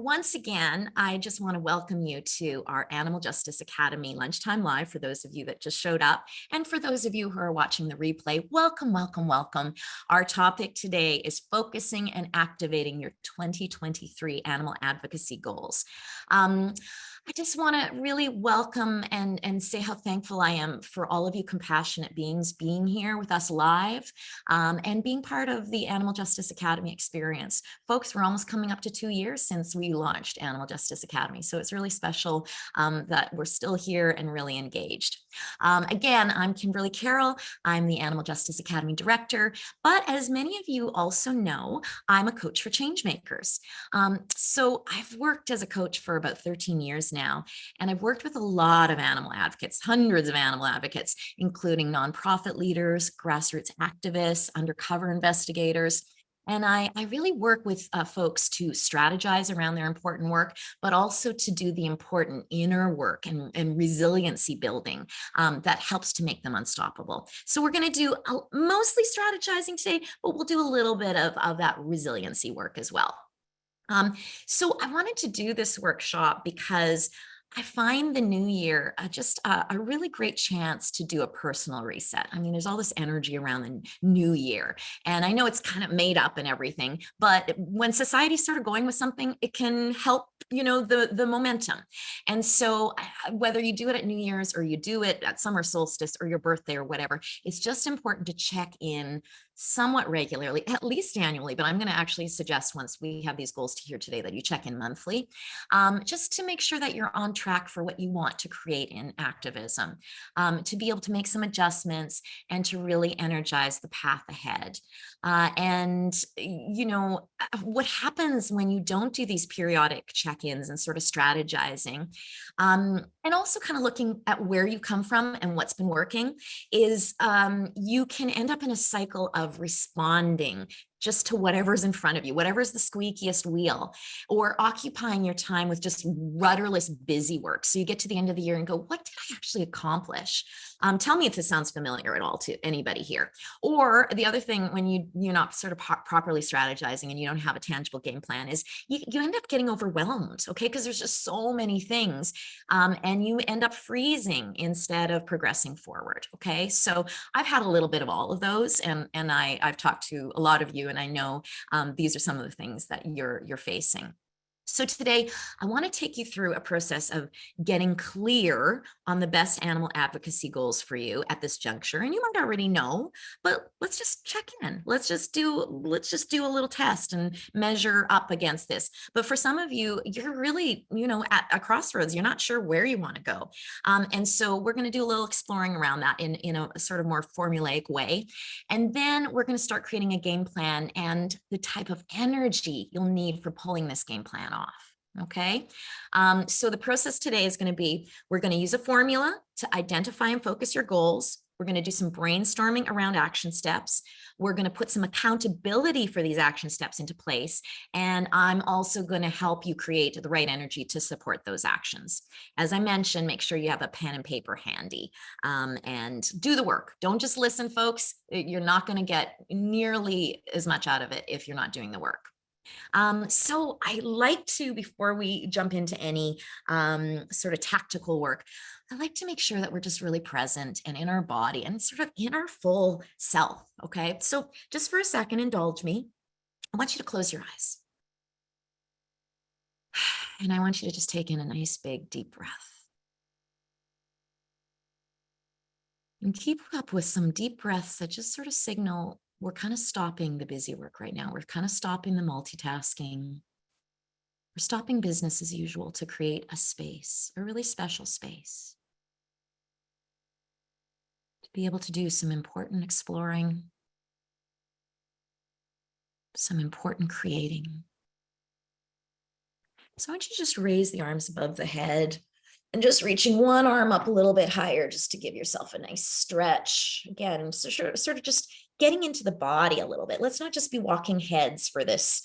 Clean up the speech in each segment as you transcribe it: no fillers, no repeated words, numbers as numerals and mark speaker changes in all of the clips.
Speaker 1: once again, I just want to welcome you to our Animal Justice Academy Lunchtime Live for those of you that just showed up. And for those of you who are watching the replay, welcome, welcome, welcome. Our topic today is focusing and activating your 2023 Animal Advocacy Goals. I just want to really welcome and say how thankful I am for all of you compassionate beings being here with us live and being part of the Animal Justice Academy experience. Folks, we're almost coming up to 2 years since we launched Animal Justice Academy, so it's really special that we're still here and really engaged. Again, I'm Kimberly Carroll. I'm the Animal Justice Academy Director, but as many of you also know, I'm a coach for Changemakers. So I've worked as a coach for about 13 years now, and I've worked with a lot of animal advocates, hundreds of animal advocates, including nonprofit leaders, grassroots activists, undercover investigators. And I really work with folks to strategize around their important work, but also to do the important inner work and resiliency building that helps to make them unstoppable. So we're going to do mostly strategizing today, but we'll do a little bit of that resiliency work as well. So I wanted to do this workshop because I find the new year just a really great chance to do a personal reset. I mean, there's all this energy around the new year, and I know it's kind of made up and everything, but when society started going with something, it can help, you know, the momentum. And so whether you do it at New Year's or you do it at summer solstice or your birthday or whatever, it's just important to check in somewhat regularly, at least annually, but I'm going to actually suggest once we have these goals to here today that you check in monthly, just to make sure that you're on track for what you want to create in activism, to be able to make some adjustments and to really energize the path ahead. And, you know, what happens when you don't do these periodic check-ins and sort of strategizing, and also kind of looking at where you come from and what's been working, is you can end up in a cycle of responding just to whatever's in front of you, whatever's the squeakiest wheel, or occupying your time with just rudderless busy work. So you get to the end of the year and go, what did I actually accomplish? Tell me if this sounds familiar at all to anybody here. Or the other thing, when you're not sort of properly strategizing and you don't have a tangible game plan, is you end up getting overwhelmed, okay? Because there's just so many things, and you end up freezing instead of progressing forward, okay? So I've had a little bit of all of those, and I've talked to a lot of you, and I know these are some of the things that you're facing. So today, I want to take you through a process of getting clear on the best animal advocacy goals for you at this juncture. And you might already know, but let's just check in. Let's just do a little test and measure up against this. But for some of you, you're really, you know, at a crossroads. You're not sure where you want to go. And so we're going to do a little exploring around that in a sort of more formulaic way. And then we're going to start creating a game plan and the type of energy you'll need for pulling this game plan off. Okay. So the process today is going to be, we're going to use a formula to identify and focus your goals. We're going to do some brainstorming around action steps. We're going to put some accountability for these action steps into place. And I'm also going to help you create the right energy to support those actions. As I mentioned, make sure you have a pen and paper handy, and do the work. Don't just listen, folks. You're not going to get nearly as much out of it if you're not doing the work. So I like to, before we jump into any sort of tactical work, I like to make sure that we're just really present and in our body and sort of in our full self. Okay. So just for a second, indulge me. I want you to close your eyes. And I want you to just take in a nice, big, deep breath. And keep up with some deep breaths that just sort of signal we're kind of stopping the busy work right now. We're kind of stopping the multitasking. We're stopping business as usual to create a space, a really special space, to be able to do some important exploring, some important creating. So I want you to just raise the arms above the head and just reaching one arm up a little bit higher just to give yourself a nice stretch. Again, so sort of just getting into the body a little bit. Let's not just be walking heads for this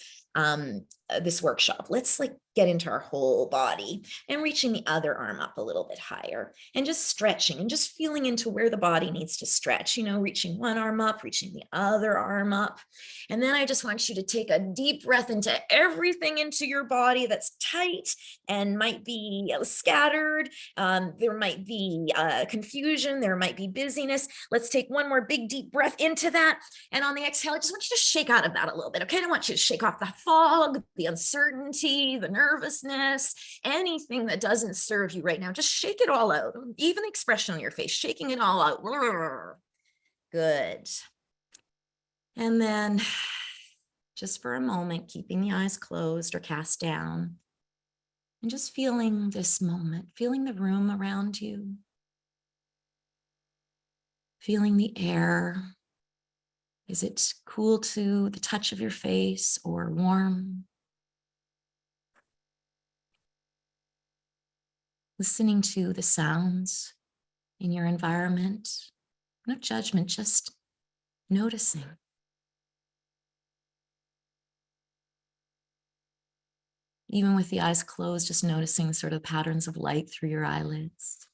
Speaker 1: this workshop, let's like get into our whole body and reaching the other arm up a little bit higher and just stretching and just feeling into where the body needs to stretch, reaching one arm up, reaching the other arm up. And then I just want you to take a deep breath into everything into your body that's tight and might be scattered. There might be confusion. There might be busyness. Let's take one more big deep breath into that. And on the exhale, I just want you to shake out of that a little bit. Okay. I want you to shake off the fog, the uncertainty, the nervousness, anything that doesn't serve you right now. Just shake it all out. Even the expression on your face, shaking it all out. Good. And then just for a moment, keeping the eyes closed or cast down and just feeling this moment, feeling the room around you, feeling the air. Is it cool to the touch of your face or warm? Listening to the sounds in your environment. No judgment, just noticing. Even with the eyes closed, just noticing sort of patterns of light through your eyelids,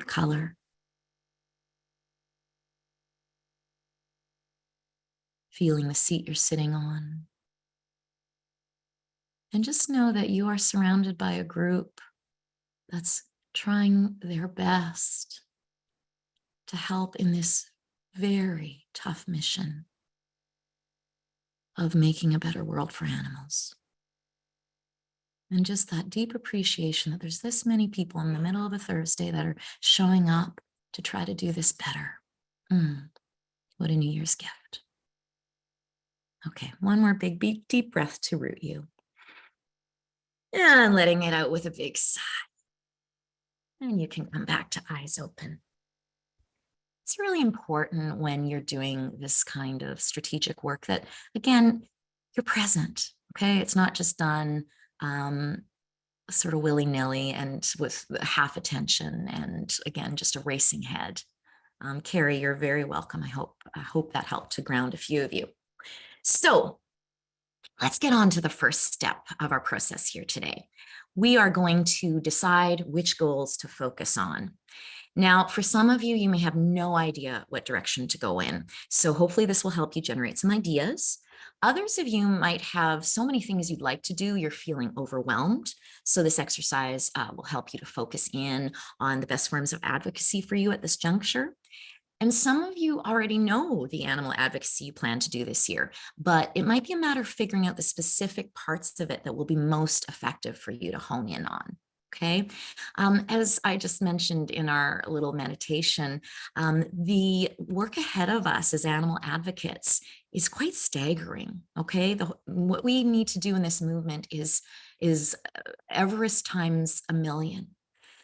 Speaker 1: color. Feeling the seat you're sitting on. And just know that you are surrounded by a group that's trying their best to help in this very tough mission of making a better world for animals. And just that deep appreciation that there's this many people in the middle of a Thursday that are showing up to try to do this better. What a New Year's gift. Okay, one more big, deep breath to root you. And letting it out with a big sigh. And you can come back to eyes open. It's really important when you're doing this kind of strategic work that, again, you're present, okay? It's not just done sort of willy-nilly and with half attention and, again, just a racing head. Carrie, you're very welcome. I hope that helped to ground a few of you. So let's get on to the first step of our process here today. We are going to decide which goals to focus on. Now, for some of you, you may have no idea what direction to go in. So hopefully this will help you generate some ideas. Others of you might have so many things you'd like to do, you're feeling overwhelmed. So this exercise will help you to focus in on the best forms of advocacy for you at this juncture. And some of you already know the animal advocacy you plan to do this year, but it might be a matter of figuring out the specific parts of it that will be most effective for you to hone in on. Okay. As I just mentioned in our little meditation, the work ahead of us as animal advocates is quite staggering. Okay. What we need to do in this movement is Everest times a million.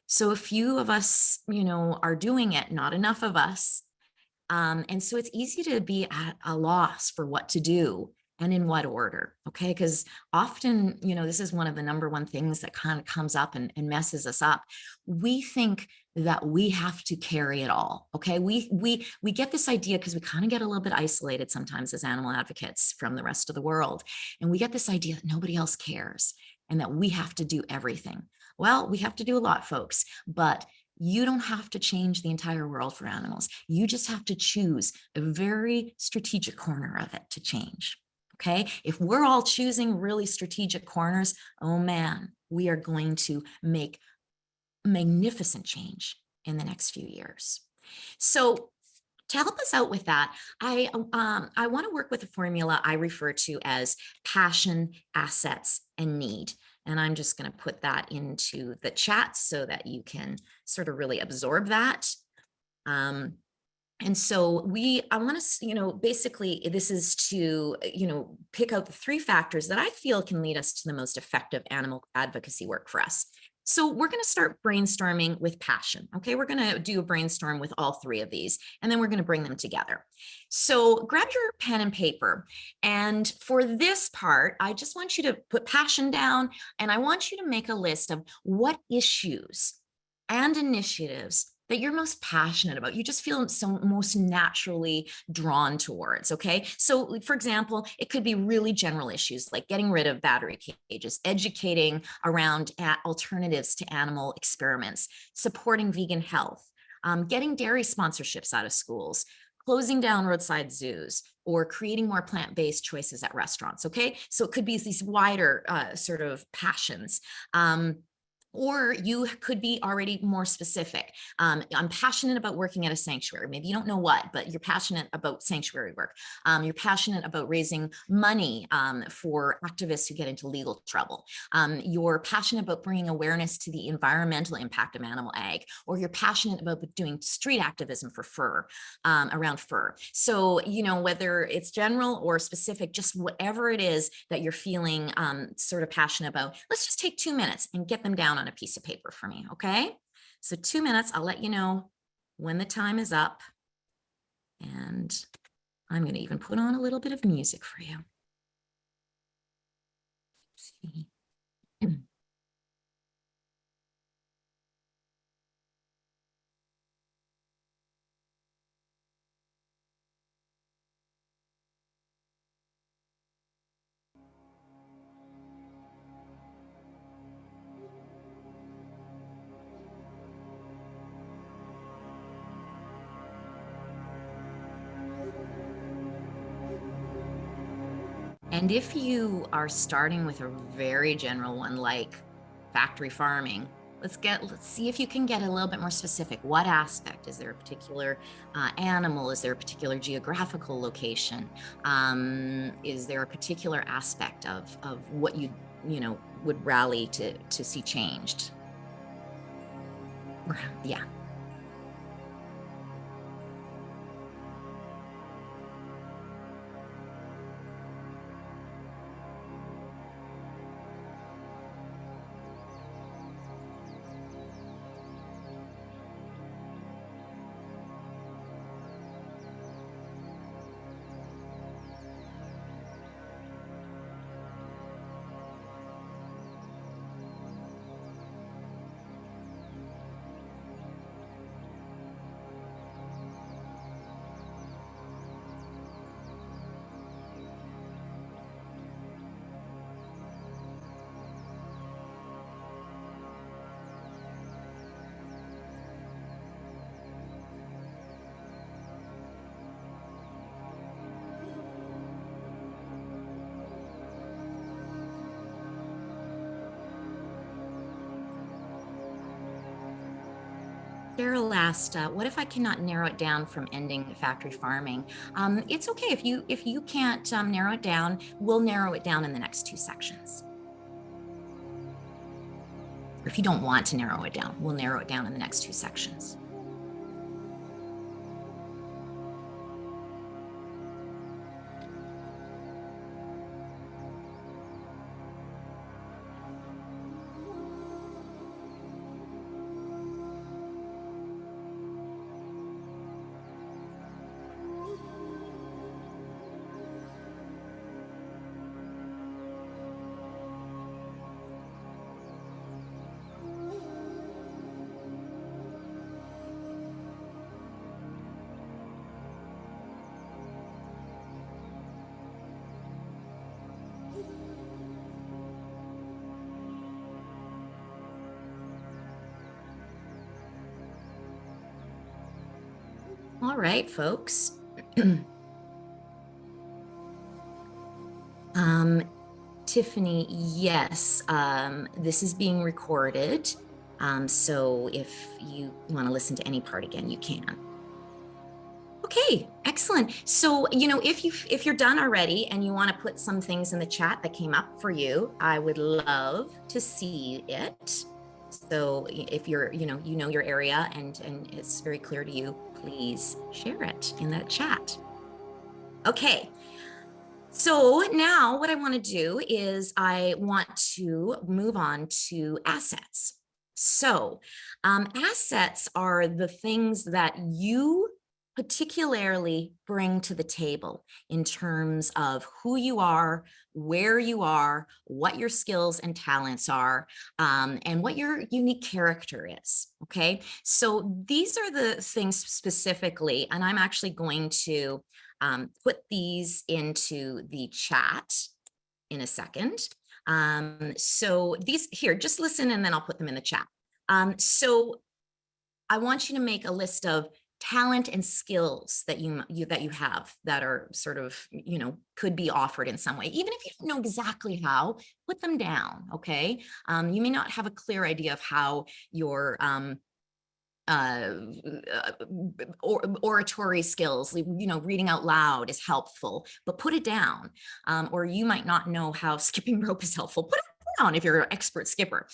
Speaker 1: So a few of us, are doing it, not enough of us. And so it's easy to be at a loss for what to do and in what order, okay? Because often, this is one of the number one things that kind of comes up and messes us up. We think that we have to carry it all, okay? We get this idea because we kind of get a little bit isolated sometimes as animal advocates from the rest of the world. And we get this idea that nobody else cares and that we have to do everything. Well, we have to do a lot, folks, but you don't have to change the entire world for animals. You just have to choose a very strategic corner of it to change. Okay, if we're all choosing really strategic corners, oh man, we are going to make magnificent change in the next few years. So to help us out with that, I want to work with a formula I refer to as passion, assets, and need. And I'm just going to put that into the chat so that you can sort of really absorb that. And so I want to, basically this is to, pick out the three factors that I feel can lead us to the most effective animal advocacy work for us. So we're going to start brainstorming with passion. Okay, we're going to do a brainstorm with all three of these, and then we're going to bring them together. So grab your pen and paper. And for this part, I just want you to put passion down, and I want you to make a list of what issues and initiatives that you're most passionate about, you just feel so most naturally drawn towards. Okay, so for example, it could be really general issues like getting rid of battery cages, educating around alternatives to animal experiments, supporting vegan health, getting dairy sponsorships out of schools, closing down roadside zoos, or creating more plant-based choices at restaurants. Okay, so it could be these wider sort of passions. Or you could be already more specific. I'm passionate about working at a sanctuary. Maybe you don't know what, but you're passionate about sanctuary work. You're passionate about raising money for activists who get into legal trouble. You're passionate about bringing awareness to the environmental impact of animal ag, or you're passionate about doing street activism for fur, around fur. So, you know, whether it's general or specific, just whatever it is that you're feeling sort of passionate about, let's just take 2 minutes and get them down on a piece of paper for me. Okay, so 2 minutes. I'll let you know when the time is up, and I'm going to even put on a little bit of music for you. Let's see. And if you are starting with a very general one like factory farming, let's see if you can get a little bit more specific. What aspect? Is there a particular animal? Is there a particular geographical location? Is there a particular aspect of what you know would rally to see changed? Yeah. Carol asked, "What if I cannot narrow it down from ending factory farming?" It's okay if you can't narrow it down. We'll narrow it down in the next 2 sections. Or if you don't want to narrow it down, we'll narrow it down in the next 2 sections. All right, folks. Tiffany, yes, this is being recorded. So if you want to listen to any part again, you can. Okay, excellent. So, you know, if you're done already and you want to put some things in the chat that came up for you, I would love to see it. So if you're, you know your area and it's very clear to you, please share it in that chat. Okay. So now what I want to do is I want to move on to assets. So assets are the things that you particularly bring to the table in terms of who you are, where you are, what your skills and talents are, and what your unique character is. Okay, so these are the things specifically, and I'm actually going to put these into the chat in a second. So these here, just listen and then I'll put them in the chat. So I want you to make a list of talent and skills that you have that are sort of, could be offered in some way. Even if you don't know exactly how, put them down, okay? You may not have a clear idea of how your oratory skills, reading out loud is helpful, but put it down. Or you might not know how skipping rope is helpful. Put it down if you're an expert skipper.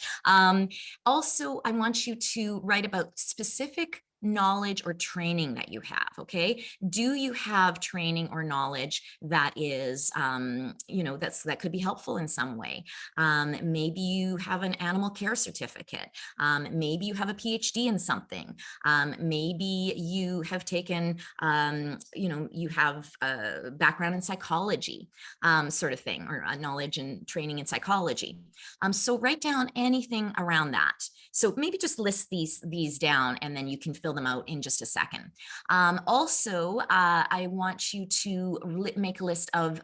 Speaker 1: Also, I want you to write about specific knowledge or training that you have. Okay, do you have training or knowledge that is that could be helpful in some way? Maybe you have an animal care certificate. Maybe you have a PhD in something. Maybe you have taken you have a background in psychology, sort of thing, or a knowledge and training in psychology. So write down anything around that. So maybe just list these down and then you can fill them out in just a second. Also, I want you to make a list of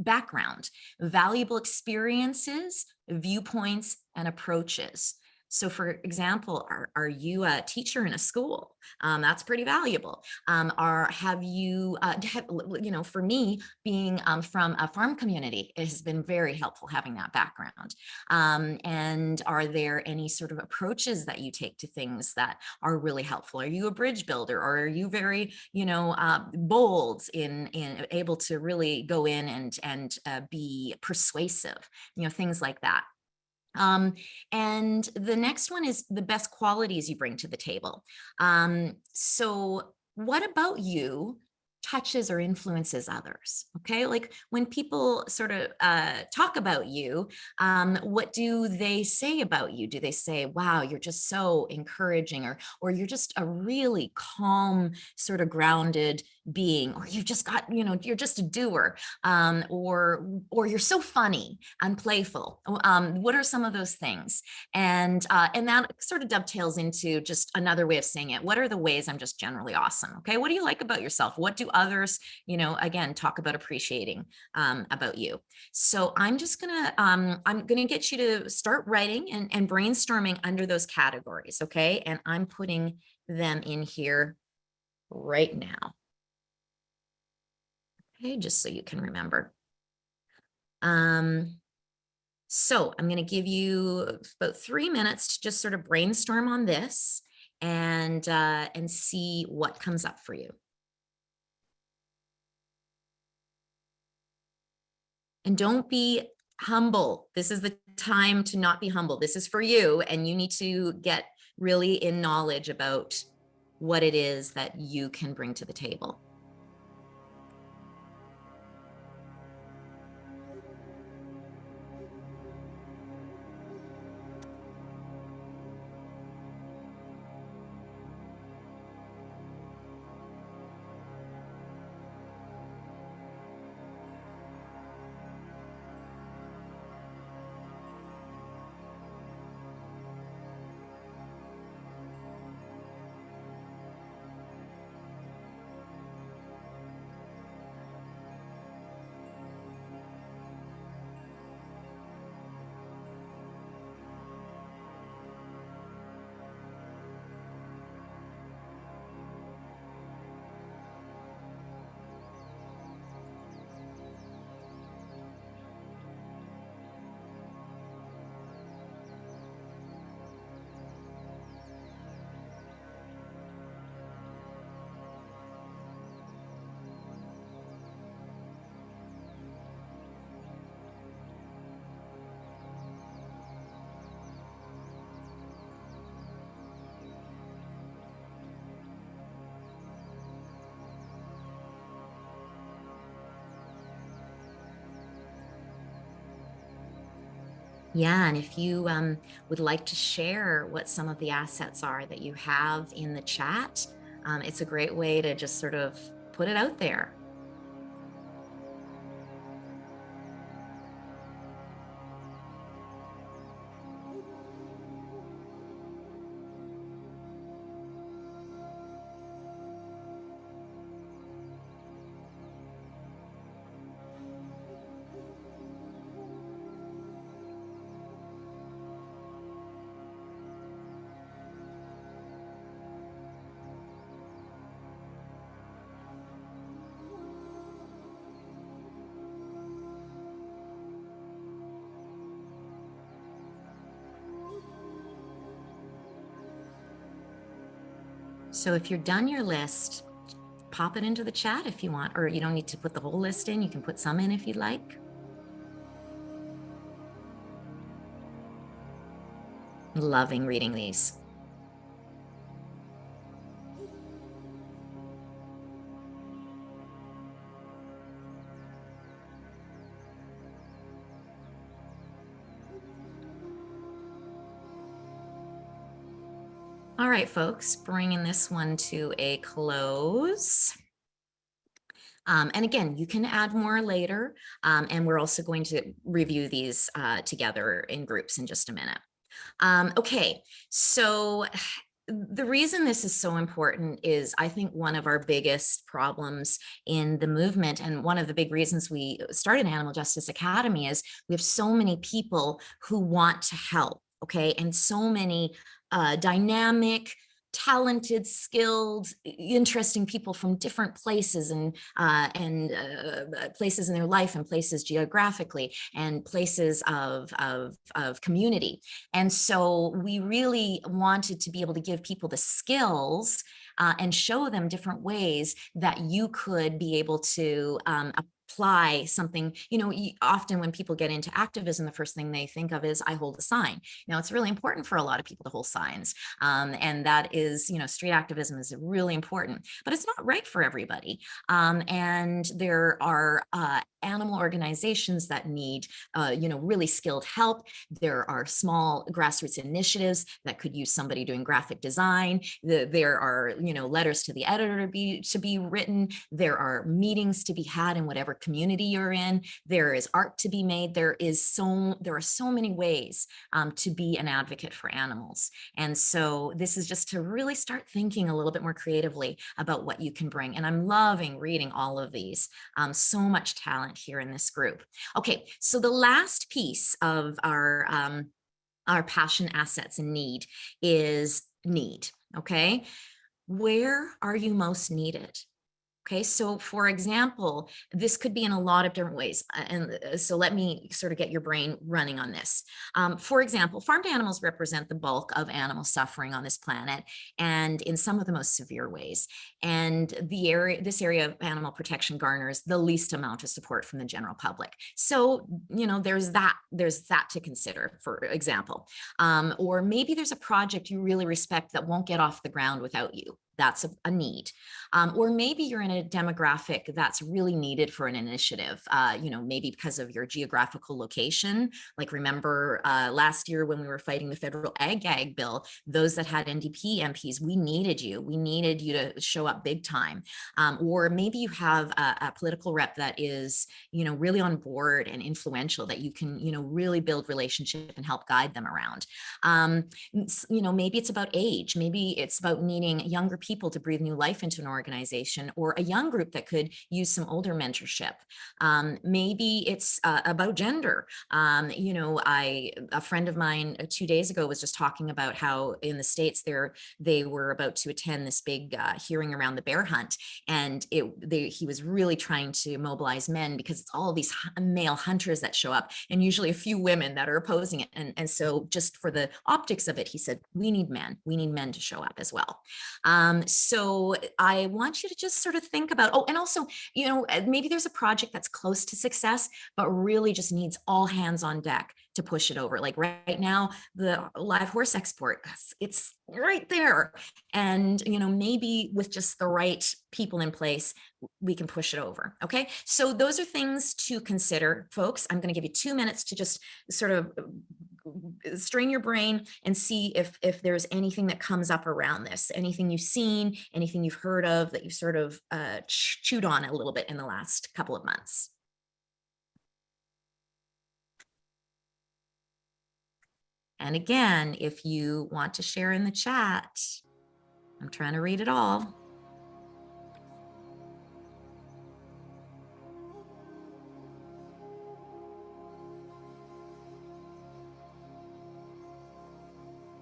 Speaker 1: background, valuable experiences, viewpoints, and approaches. So for example, are you a teacher in a school? That's pretty valuable. Have you, for me, being from a farm community, it has been very helpful having that background. And are there any sort of approaches that you take to things that are really helpful? Are you a bridge builder, or are you very, bold in able to really go in and be persuasive, things like that. And the next one is the best qualities you bring to the table. So what about you touches or influences others? Okay, like when people sort of talk about you, what do they say about you? Do they say, wow, you're just so encouraging, or you're just a really calm, sort of grounded being, or you've just got, you're just a doer, or you're so funny and playful? What are some of those things? And that sort of dovetails into just another way of saying it. What are the ways I'm just generally awesome? Okay, what do you like about yourself? What do others, again, talk about appreciating about you? So I'm just I'm gonna get you to start writing and brainstorming under those categories. Okay, and I'm putting them in here right now. Okay, just so you can remember. So I'm going to give you about 3 minutes to just sort of brainstorm on this and see what comes up for you. And don't be humble. This is the time to not be humble. This is for you, and you need to get really in knowledge about what it is that you can bring to the table. Yeah, and if you would like to share what some of the assets are that you have in the chat, It's a great way to just sort of put it out there. So if you're done your list, pop it into the chat if you want, or you don't need to put the whole list in. You can put some in if you'd like. Loving reading these. All right, folks, bringing this one to a close. And again, you can add more later, and we're also going to review these together in groups in just a minute. Okay, so the reason this is so important is I think one of our biggest problems in the movement, and one of the big reasons we started Animal Justice Academy, is we have so many people who want to help, okay, and so many dynamic, talented, skilled, interesting people from different places and places in their life and places geographically and places of community. And so we really wanted to be able to give people the skills and show them different ways that you could be able to apply something. Often when people get into activism, the first thing they think of is, I hold a sign. Now, it's really important for a lot of people to hold signs. And that is, street activism is really important, but it's not right for everybody. And there are animal organizations that need, really skilled help. There are small grassroots initiatives that could use somebody doing graphic design. There are, letters to the editor to be written. There are meetings to be had in whatever community you're in. There is art to be made. There are so many ways to be an advocate for animals. And so this is just to really start thinking a little bit more creatively about what you can bring. And I'm loving reading all of these. So much talent here in this group. Okay, so the last piece of our passion, assets, and need is need. Okay, where are you most needed? Okay, so for example, this could be in a lot of different ways. And so let me sort of get your brain running on this. For example, farmed animals represent the bulk of animal suffering on this planet, and in some of the most severe ways. And this area of animal protection garners the least amount of support from the general public. So, there's that to consider, for example. Or maybe there's a project you really respect that won't get off the ground without you. That's a need. Or maybe you're in a demographic that's really needed for an initiative, maybe because of your geographical location. Like, remember last year when we were fighting the federal ag gag bill, those that had NDP MPs, we needed you. We needed you to show up big time. Or maybe you have a political rep that is, really on board and influential, that you can, really build relationship and help guide them around. Maybe it's about age. Maybe it's about needing younger people to breathe new life into an organization, or a young group that could use some older mentorship. Maybe it's about gender. A friend of mine 2 days ago was just talking about how in the States they were about to attend this big hearing around the bear hunt, and he was really trying to mobilize men, because it's all of these male hunters that show up, and usually a few women that are opposing it. And so just for the optics of it, he said, we need men to show up as well. So I want you to just sort of think about, and also, maybe there's a project that's close to success, but really just needs all hands on deck to push it over. Like right now, the live horse export, it's right there. And, maybe with just the right people in place, we can push it over. Okay. So those are things to consider, folks. I'm going to give you 2 minutes to just sort of strain your brain and see if there's anything that comes up around this, anything you've seen, anything you've heard of that you've sort of chewed on a little bit in the last couple of months. And again, if you want to share in the chat, I'm trying to read it all.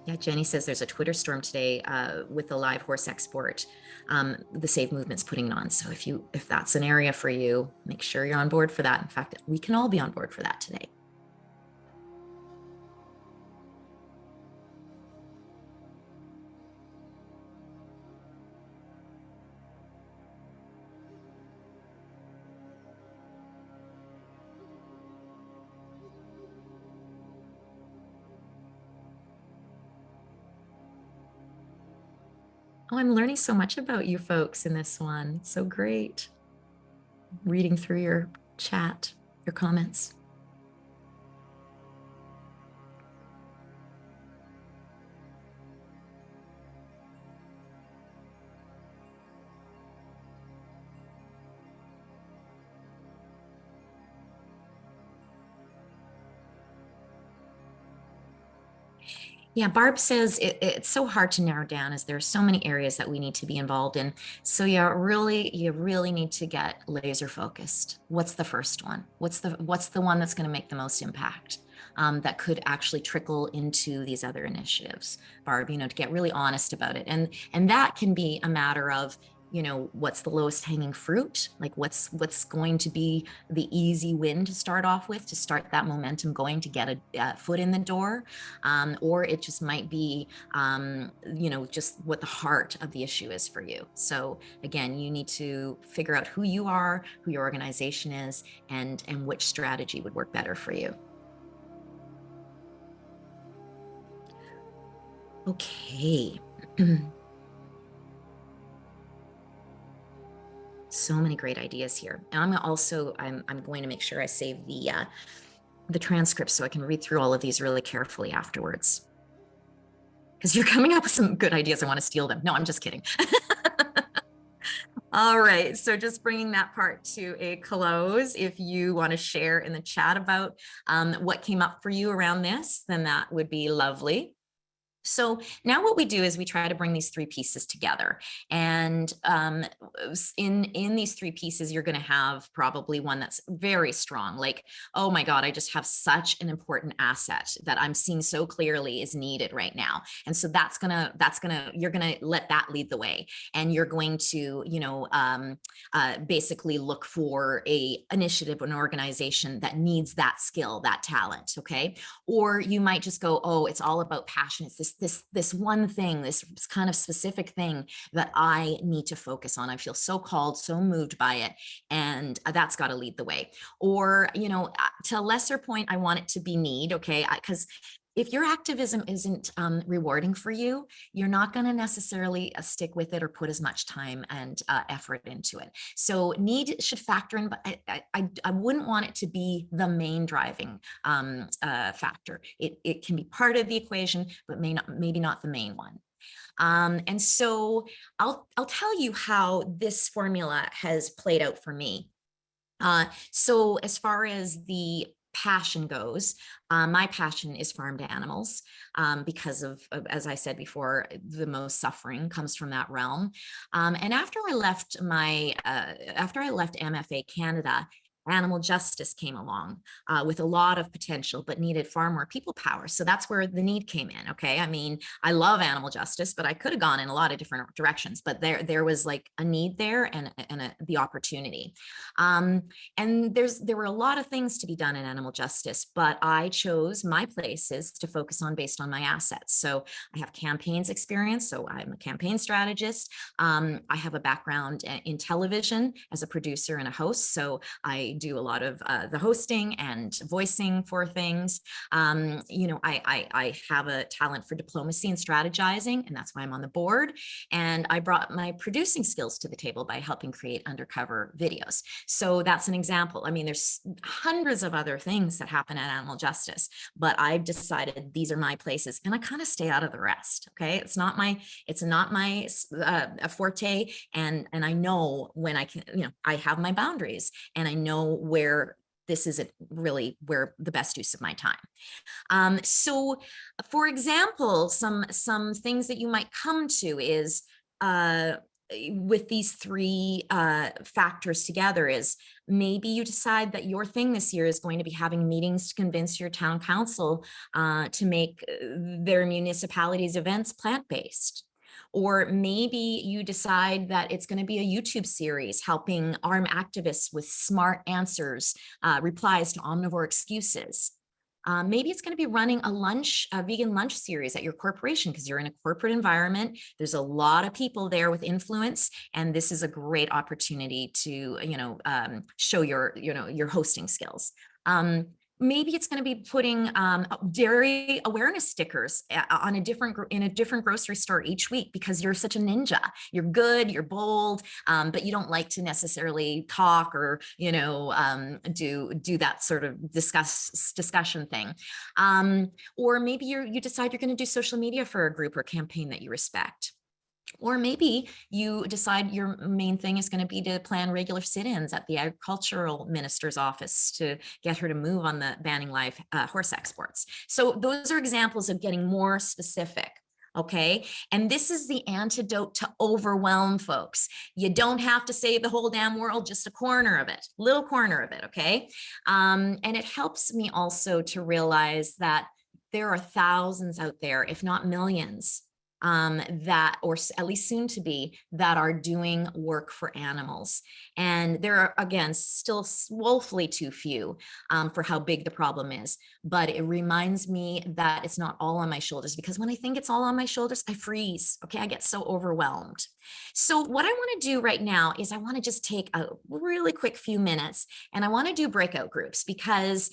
Speaker 1: Yeah, Jenny says there's a Twitter storm today with the live horse export. The Save Movement's putting it on. So if that's an area for you, make sure you're on board for that. In fact, we can all be on board for that today. Oh, I'm learning so much about you folks in this one. It's so great. Reading through your chat, your comments. Yeah, Barb says it's so hard to narrow down as there are so many areas that we need to be involved in. So yeah, you really need to get laser focused. What's the first one? What's the one that's going to make the most impact? That could actually trickle into these other initiatives, Barb, to get really honest about it. And that can be a matter of, what's the lowest hanging fruit? Like what's going to be the easy win to start off with, to start that momentum going, to get a foot in the door. Or it just might be, just what the heart of the issue is for you. So again, you need to figure out who you are, who your organization is, and which strategy would work better for you. Okay. So many great ideas here. And I'm going to make sure I save the transcript so I can read through all of these really carefully afterwards. Because you're coming up with some good ideas. I want to steal them. No, I'm just kidding. All right, so just bringing that part to a close. If you want to share in the chat about what came up for you around this, then that would be lovely. So now what we do is we try to bring these three pieces together. And in these three pieces, you're going to have probably one that's very strong, like, oh my God, I just have such an important asset that I'm seeing so clearly is needed right now. And so you're going to let that lead the way. And you're going to, basically look for a initiative, an organization that needs that skill, that talent. Okay. Or you might just go, oh, it's all about passion. It's this one thing, this kind of specific thing that I need to focus on. I feel so called, so moved by it, and that's got to lead the way. Or, to a lesser point, I want it to be need, okay? Because if your activism isn't rewarding for you, you're not going to necessarily stick with it or put as much time and effort into it. So need should factor in, but I wouldn't want it to be the main driving factor. It can be part of the equation, but maybe not the main one. And so I'll tell you how this formula has played out for me. So as far as the passion goes, my passion is farmed animals because of, as I said before, the most suffering comes from that realm. And after I left MFA Canada, animal justice came along with a lot of potential, but needed far more people power. So that's where the need came in. Okay. I mean, I love animal justice, but I could have gone in a lot of different directions, but there was like a need there and the opportunity. And there were a lot of things to be done in animal justice, but I chose my places to focus on based on my assets. So I have campaigns experience. So I'm a campaign strategist. I have a background in television as a producer and a host. So I I do a lot of the hosting and voicing for things. I have a talent for diplomacy and strategizing, and that's why I'm on the board. And I brought my producing skills to the table by helping create undercover videos. So that's an example. I mean, there's hundreds of other things that happen at Animal Justice, but I've decided these are my places, and I kind of stay out of the rest. Okay, it's not my a forte, and I know when I can, I have my boundaries, and I know where this isn't really where the best use of my time. So, for example, some things that you might come to is with these three factors together is maybe you decide that your thing this year is going to be having meetings to convince your town council to make their municipalities' events plant-based. Or maybe you decide that it's going to be a YouTube series helping ARM activists with smart answers, replies to omnivore excuses. Maybe it's going to be running a vegan lunch series at your corporation because you're in a corporate environment. There's a lot of people there with influence, and this is a great opportunity to, show your hosting skills. Maybe it's going to be putting dairy awareness stickers in a different grocery store each week because you're such a ninja. You're good, you're bold, but you don't like to necessarily talk or do that sort of discussion thing. Or maybe you decide you're going to do social media for a group or campaign that you respect. Or maybe you decide your main thing is going to be to plan regular sit-ins at the agricultural minister's office to get her to move on the banning live horse exports. So those are examples of getting more specific. Okay. And this is the antidote to overwhelm, folks. You don't have to save the whole damn world, just a corner of it, little corner of it. Okay. And it helps me also to realize that there are thousands out there, if not millions, that, or at least soon to be, that are doing work for animals. And there are, again, still woefully too few for how big the problem is. But it reminds me that it's not all on my shoulders, because when I think it's all on my shoulders, I freeze. Okay, I get so overwhelmed. So what I want to do right now is I want to just take a really quick few minutes, and I want to do breakout groups because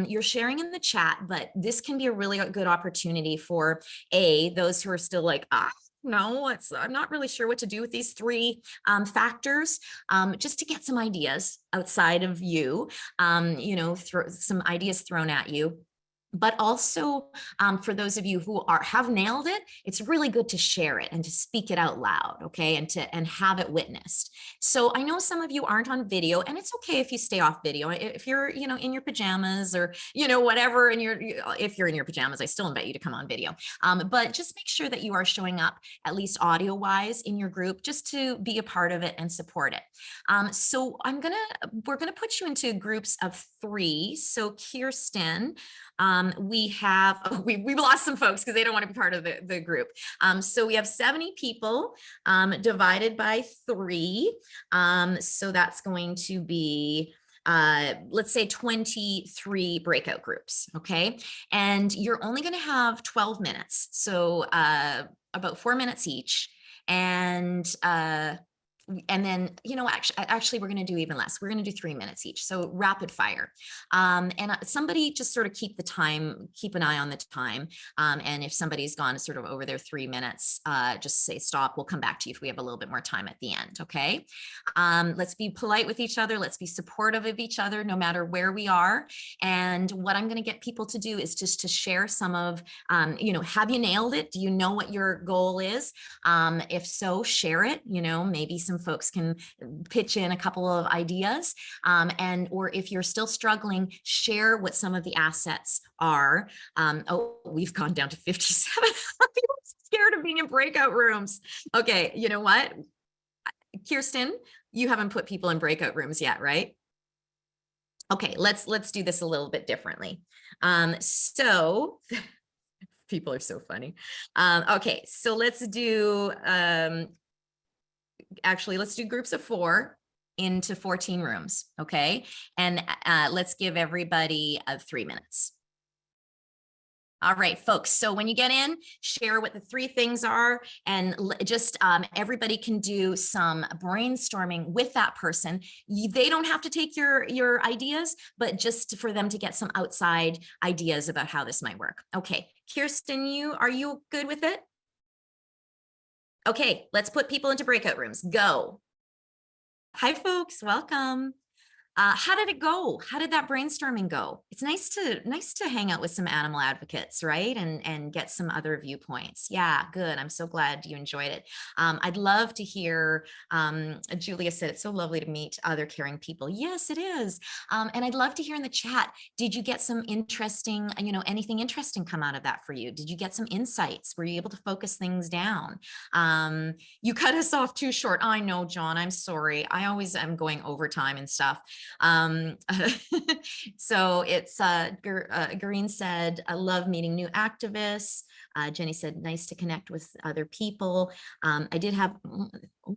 Speaker 1: you're sharing in the chat, but this can be a really good opportunity for those who are still like, no, I'm not really sure what to do with these three factors, just to get some ideas outside of you, some ideas thrown at you. But also for those of you who have nailed it, it's really good to share it and to speak it out loud, okay, and have it witnessed. So I know some of you aren't on video, and it's okay if you stay off video. If you're in your pajamas or whatever, and if you're in your pajamas, I still invite you to come on video. But just make sure that you are showing up at least audio wise in your group, just to be a part of it and support it. So we're gonna put you into groups of 3. So Kirsten. We've lost some folks because they don't want to be part of the group. So we have 70 people divided by 3. So that's going to be, let's say 23 breakout groups. Okay. And you're only going to have 12 minutes. So about 4 minutes each. And then, actually, we're going to do even less. We're going to do 3 minutes each. So rapid fire. And somebody just sort of keep an eye on the time. And if somebody's gone sort of over their 3 minutes, just say stop. We'll come back to you if we have a little bit more time at the end. Okay. Let's be polite with each other. Let's be supportive of each other, no matter where we are. And what I'm going to get people to do is just to share some of, have you nailed it? Do you know what your goal is? If so, share it. Maybe some folks can pitch in a couple of ideas, or if you're still struggling, share what some of the assets are. We've gone down to 57. People are scared of being in breakout rooms. Okay, you know what, Kirsten, you haven't put people in breakout rooms yet, right? Okay, let's do this a little bit differently. So people are so funny. Okay, so let's do let's do groups of 4 into 14 rooms. Okay. And let's give everybody 3 minutes. All right, folks. So when you get in, share what the 3 things are, and just everybody can do some brainstorming with that person. They don't have to take your ideas, but just for them to get some outside ideas about how this might work. Okay, Kirsten, are you good with it? Okay, let's put people into breakout rooms. Go. Hi, folks. Welcome. How did it go? How did that brainstorming go? It's nice to hang out with some animal advocates, right? And get some other viewpoints. Yeah, good. I'm so glad you enjoyed it. I'd love to hear, Julia said, it's so lovely to meet other caring people. Yes, it is. And I'd love to hear in the chat, did you get some interesting, anything interesting come out of that for you? Did you get some insights? Were you able to focus things down? You cut us off too short. I know, John, I'm sorry. I always am going overtime and stuff. So it's Green said, I love meeting new activists. Jenny said, nice to connect with other people. I did have,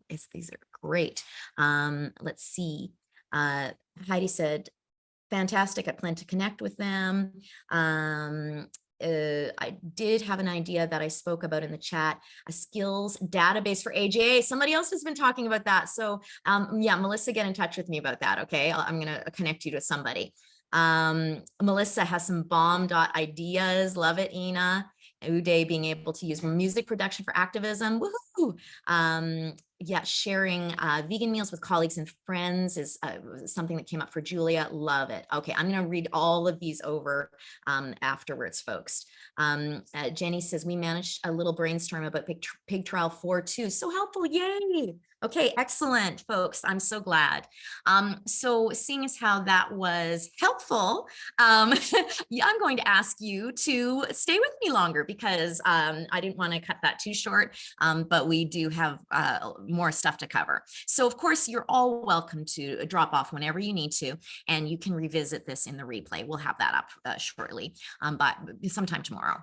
Speaker 1: these are great. Let's see. Heidi said, fantastic. I plan to connect with them. I did have an idea that I spoke about in the chat, a skills database for AJA. Somebody else has been talking about that. So yeah, Melissa, get in touch with me about that. Okay, I'm going to connect you to somebody. Melissa has some bomb ideas. Love it, Ina. Uday being able to use music production for activism. Woohoo! Yeah, sharing vegan meals with colleagues and friends is something that came up for Julia. Love it. Okay, I'm going to read all of these over afterwards, folks. Jenny says, we managed a little brainstorm about pig trial 4 too. So helpful. Yay. Okay, excellent, folks. I'm so glad. So seeing as how that was helpful, yeah, I'm going to ask you to stay with me longer because I didn't want to cut that too short, but we do have more stuff to cover. So of course, you're all welcome to drop off whenever you need to, and you can revisit this in the replay. We'll have that up shortly, but sometime tomorrow.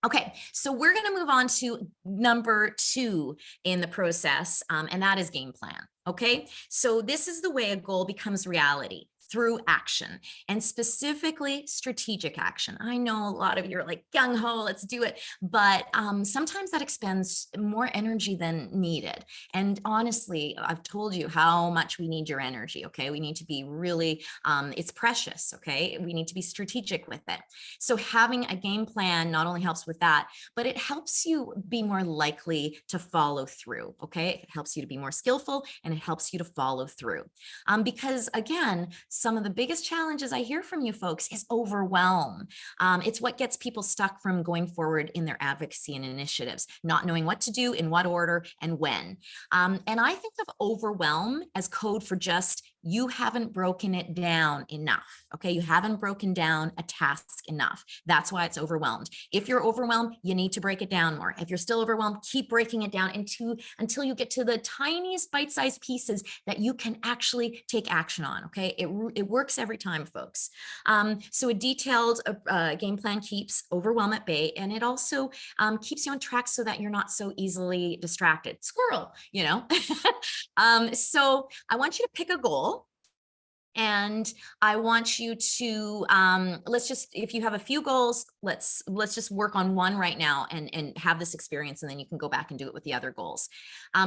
Speaker 1: Okay, so we're going to move on to number 2 in the process, and that is game plan. Okay, so this is the way a goal becomes reality, through action, and specifically strategic action. I know a lot of you are like, gung-ho, let's do it. But sometimes that expends more energy than needed. And honestly, I've told you how much we need your energy, okay? We need to be really, it's precious, okay? We need to be strategic with it. So having a game plan not only helps with that, but it helps you be more likely to follow through, okay? It helps you to be more skillful, and it helps you to follow through. Because again, some of the biggest challenges I hear from you folks is overwhelm. It's what gets people stuck from going forward in their advocacy and initiatives, not knowing what to do, in what order, and when. And I think of overwhelm as code for just you haven't broken it down enough. Okay, you haven't broken down a task enough. That's why it's overwhelmed. If you're overwhelmed, you need to break it down more. If you're still overwhelmed, keep breaking it down until you get to the tiniest bite-sized pieces that you can actually take action on. Okay, it works every time, folks. So a detailed game plan keeps overwhelm at bay, and it also keeps you on track so that you're not so easily distracted. Squirrel, you know. So I want you to pick a goal. And I want you to, let's just, if you have a few goals, let's just work on one right now and have this experience, and then you can go back and do it with the other goals.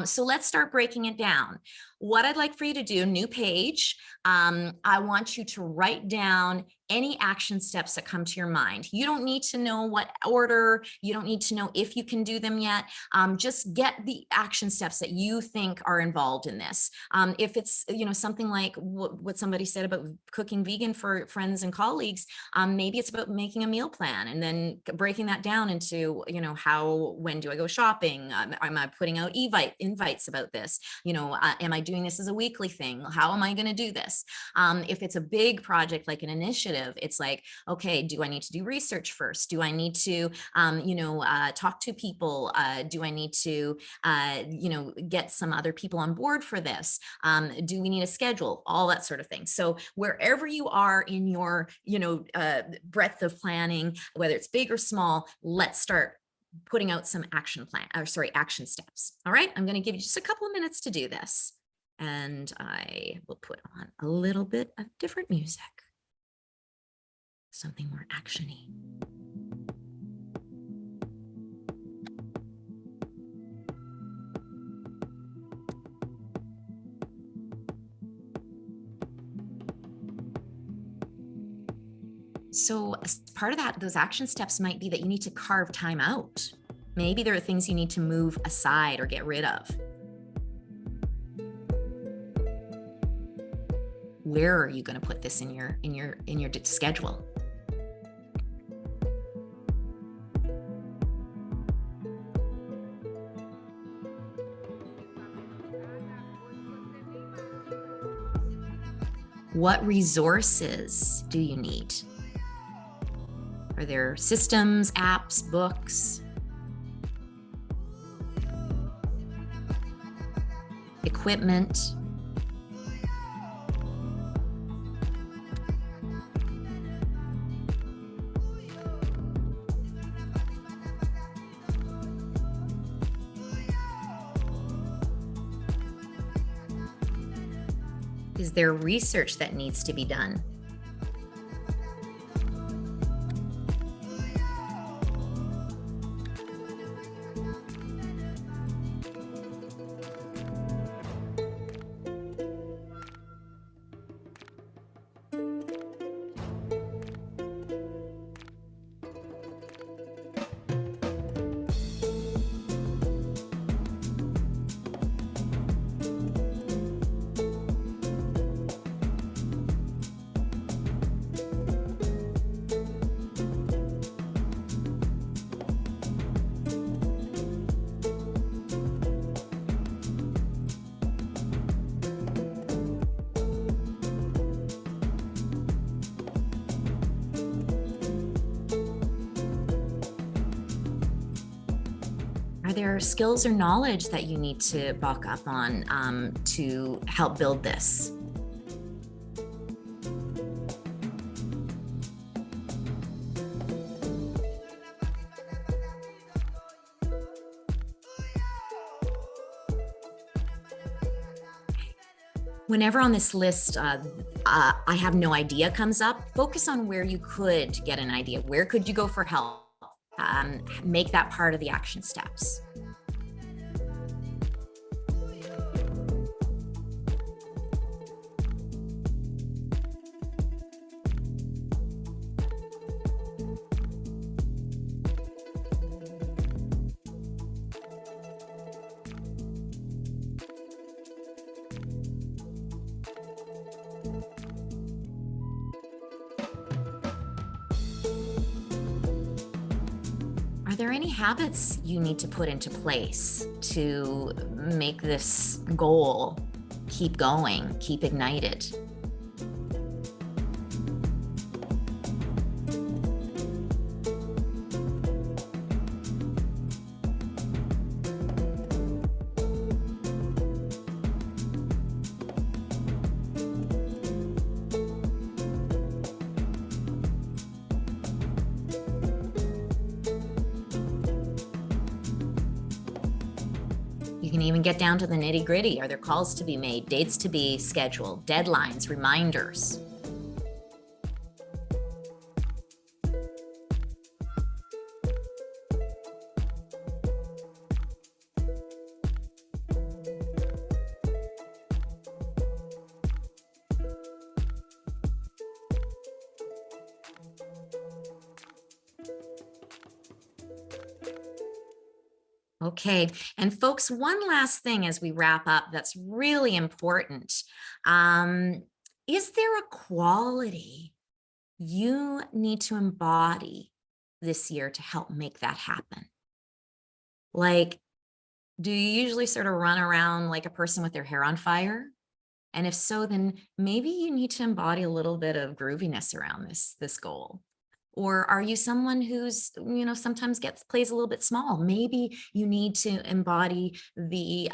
Speaker 1: So let's start breaking it down. What I'd like for you to do, new page, I want you to write down any action steps that come to your mind. You don't need to know what order, you don't need to know if you can do them yet. Just get the action steps that you think are involved in this. If it's, something like what somebody said about cooking vegan for friends and colleagues, maybe it's about making a meal plan and then breaking that down into, when do I go shopping? Am I putting out invites about this? Am I doing this as a weekly thing? How am I going to do this? If it's a big project like an initiative, it's like, okay, do I need to do research first? Do I need to, talk to people? Do I need to, get some other people on board for this? Do we need a schedule? All that sort of thing. So wherever you are in your, breadth of planning, whether it's big or small, let's start putting out some action steps. All right. I'm going to give you just a couple of minutes to do this. And I will put on a little bit of different music. Something more actiony. So as part of that, those action steps might be that you need to carve time out. Maybe there are things you need to move aside or get rid of. Where are you going to put this in your schedule? What resources do you need? Are there systems, apps, books, equipment? Is there research that needs to be done? Are there skills or knowledge that you need to bulk up on to help build this? Whenever on this list, I have no idea comes up, focus on where you could get an idea. Where could you go for help? Make that part of the action steps. Are there any habits you need to put into place to make this goal keep going, keep ignited? You can even get down to the nitty-gritty. Are there calls to be made, dates to be scheduled, deadlines, reminders? Okay, and folks, one last thing as we wrap up that's really important. Is there a quality you need to embody this year to help make that happen? Like, do you usually sort of run around like a person with their hair on fire? And if so, then maybe you need to embody a little bit of grooviness around this goal. Or are you someone who's, sometimes plays a little bit small? Maybe you need to embody the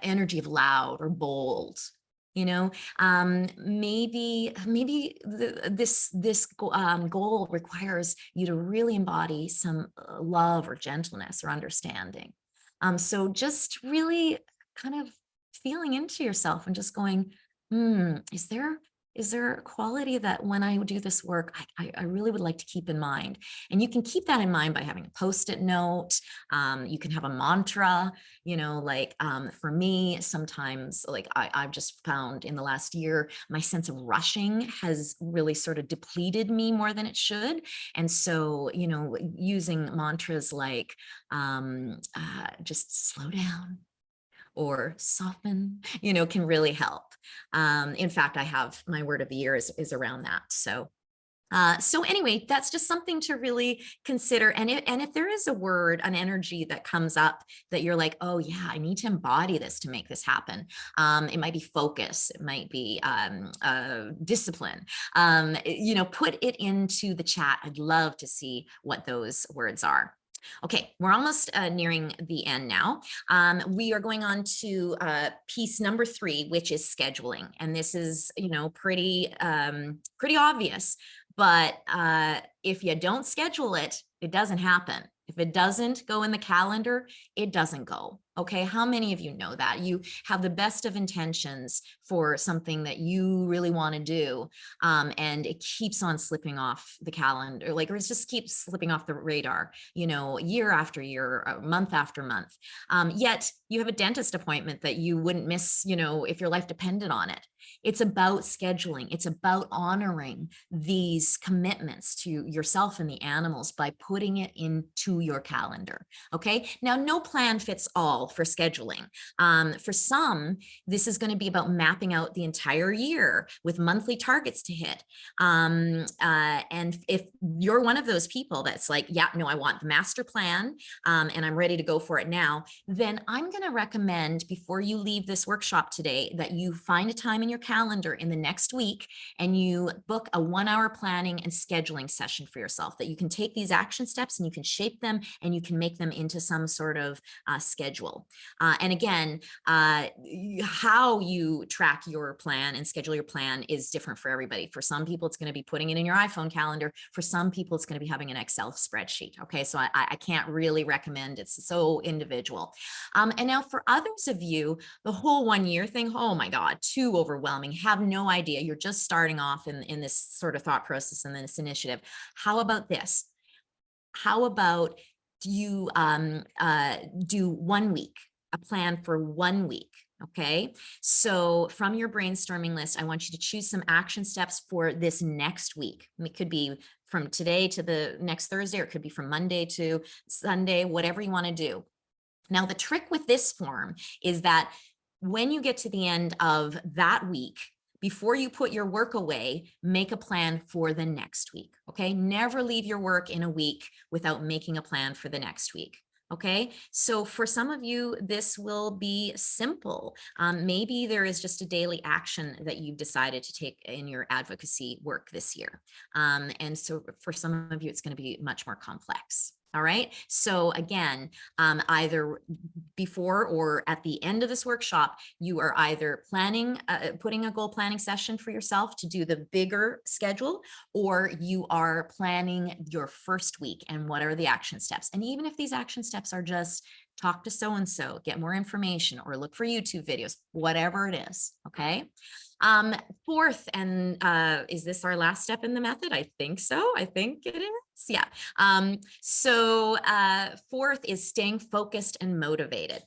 Speaker 1: energy of loud or bold. Maybe this goal requires you to really embody some love or gentleness or understanding. So just really kind of feeling into yourself and just going, is there is there a quality that when I do this work, I really would like to keep in mind? And you can keep that in mind by having a Post-it note. You can have a mantra, like for me, sometimes like I've just found in the last year, my sense of rushing has really sort of depleted me more than it should. And so, using mantras like just slow down or soften, can really help. In fact, I have my word of the year is around that. So anyway, that's just something to really consider. And if there is a word, an energy that comes up that you're like, oh yeah, I need to embody this to make this happen. It might be focus. It might be discipline. Put it into the chat. I'd love to see what those words are. Okay, we're almost nearing the end now. We are going on to piece number 3, which is scheduling. And this is, pretty obvious. But if you don't schedule it, it doesn't happen. If it doesn't go in the calendar, it doesn't go. Okay, how many of you know that? You have the best of intentions for something that you really want to do, and it keeps on slipping off the calendar, or it just keeps slipping off the radar, year after year, month after month. Yet you have a dentist appointment that you wouldn't miss, if your life depended on it. It's about scheduling. It's about honoring these commitments to yourself and the animals by putting it into your calendar. Okay. Now, no plan fits all for scheduling. For some, this is going to be about mapping out the entire year with monthly targets to hit. And if you're one of those people that's like, yeah, no, I want the master plan, and I'm ready to go for it now, then I'm going to recommend before you leave this workshop today that you find a time in your calendar in the next week and you book a 1-hour planning and scheduling session for yourself, that you can take these action steps and you can shape them and you can make them into some sort of schedule. And again, how you track your plan and schedule your plan is different for everybody. For some people, it's going to be putting it in your iPhone calendar. For some people, it's going to be having an Excel spreadsheet. Okay, so I can't really recommend. It's so individual. And now for others of you, the whole 1-year thing, oh my God, too overwhelming. Have no idea. You're just starting off in this sort of thought process and this initiative. How about this? How about you do 1 week, a plan for 1 week? Okay, so from your brainstorming list, I want you to choose some action steps for this next week. It could be from today to the next Thursday, or it could be from Monday to Sunday, whatever you want to do. Now, the trick with this form is that when you get to the end of that week, before you put your work away, make a plan for the next week. Okay, never leave your work in a week without making a plan for the next week. Okay, so for some of you, this will be simple. Maybe there is just a daily action that you've decided to take in your advocacy work this year. And so for some of you, it's going to be much more complex. All right. So again, either before or at the end of this workshop, you are either planning, putting a goal planning session for yourself to do the bigger schedule, or you are planning your first week and what are the action steps. And even if these action steps are just talk to so-and-so, get more information, or look for YouTube videos, whatever it is. Okay. Fourth, and is this our last step in the method? I think so. I think it is. Yeah. So fourth is staying focused and motivated.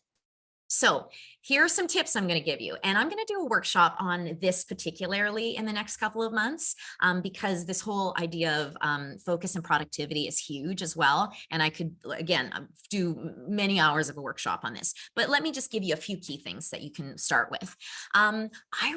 Speaker 1: So here are some tips I'm going to give you, and I'm going to do a workshop on this particularly in the next couple of months, because this whole idea of focus and productivity is huge as well. And I could, again, do many hours of a workshop on this, but let me just give you a few key things that you can start with. I